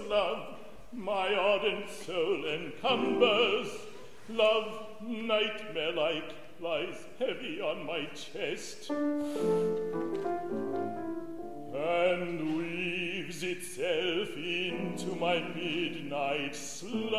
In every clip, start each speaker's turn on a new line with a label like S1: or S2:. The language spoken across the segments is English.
S1: love, my ardent soul encumbers. Love, nightmare-like, lies heavy on my chest, and weaves itself into my midnight slumber.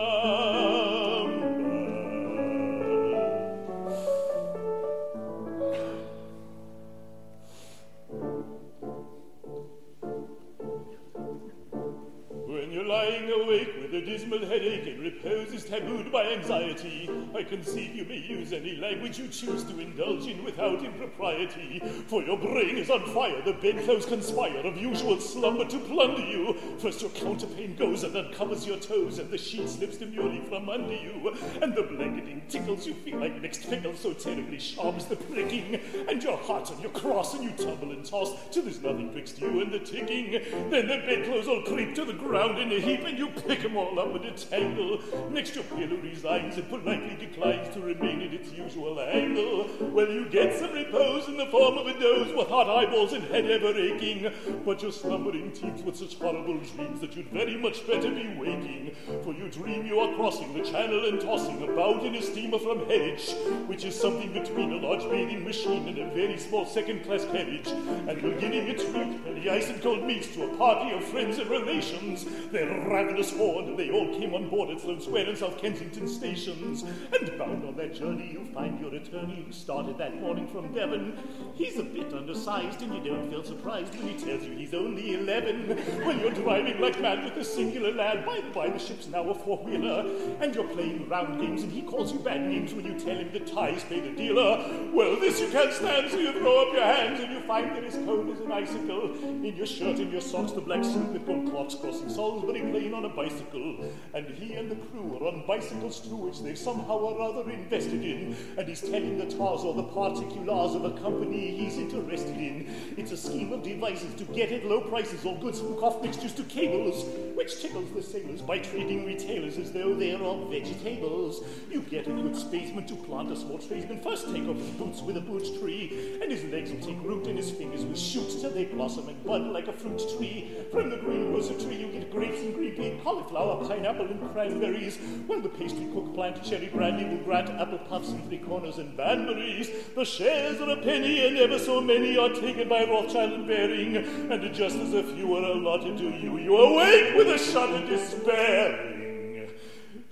S1: When you're lying awake with a dismal headache and repose is tabooed by anxiety, I conceive you may use any language you choose to indulge in without impropriety. For your brain is on fire, the bedclothes conspire of usual slumber to plunder you. First your counterpane goes and uncovers your toes, and the sheet slips demurely from under you, and the blanketing tickles you feel like mixed pickles, so terribly sharp is the pricking, and your heart's on your cross, and you tumble and toss till there's nothing twixt you and the ticking. Then the bedclothes all creep to the ground in a heap, and you pick 'em all up in a tangle. Next your pillow resigns and politely declines to remain in its usual angle. Well, you get some repose in the form of a doze, with hot eyeballs and head ever aching, but your slumbering teems with such horrible dreams that you'd very much better be waking. For you dream you are crossing the channel and tossing about in a steamer from Harwich, which is something between a large bathing machine and a very small second-class carriage, and beginning a treat, belly ice and cold meats to a party of friends and relations. They're ravenous horde, and they all came on board at Sloane Square and South Kensington stations. And bound on that journey, you'll find your attorney, who started that morning from Devon. He's a bit undersized, and you don't feel surprised when he tells you he's only 11. When you're driving like mad with a singular lad, by the by, the ship's now a four-wheeler, and you're playing round games, and he calls you bad names when you tell him the ties pay the dealer. Well, this you can't stand, so you throw up your hands, and you find that his coat is an icicle. In your shirt and your socks, the black suit with gold clocks crossing Salisbury Plain on a bicycle. And he and the crew are on bicycles too, which they've somehow or other invested in. And he's telling the tars or the particulars of a company he's interested in. It's a scheme of devices to get at low prices all goods from cough mixtures to cables, which tickles the sailors by treating retailers as though they're all vegetables. You get a good spaceman to plant a small tradesman, first take off his boots with a boot tree, and his legs will take root and his fingers will shoot till they blossom and bud like a fruit tree. From the greengrocer tree you get grapes and green pea, cauliflower, pineapple, and cranberries, while the pastry cook plant cherry brandy will grant apple puffs and three corners and banberries. The shares are a penny, and ever so many are taken by Rothschild and Baring, and just as a few are allotted to you, you awake with a shudder despairing.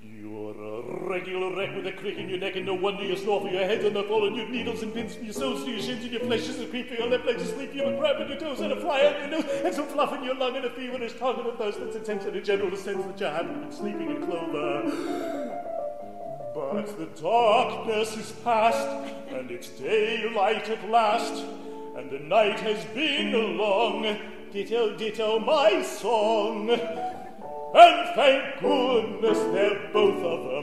S1: You're a regular wreck with a crick in your neck, and no wonder you snore, for your head's on the fall, and your needles and pins from your soles to your shins, and your flesh is a creep for your left leg's asleep, you have a crab in your toes, and a fly on your nose, and some fluff in your lung, and a feverish tongue, and a thirst that's intense, and a general sense that you haven't been sleeping in clover. But the darkness is past, and it's daylight at last, and the night has been long. Ditto, ditto, my song. And thank goodness they're both of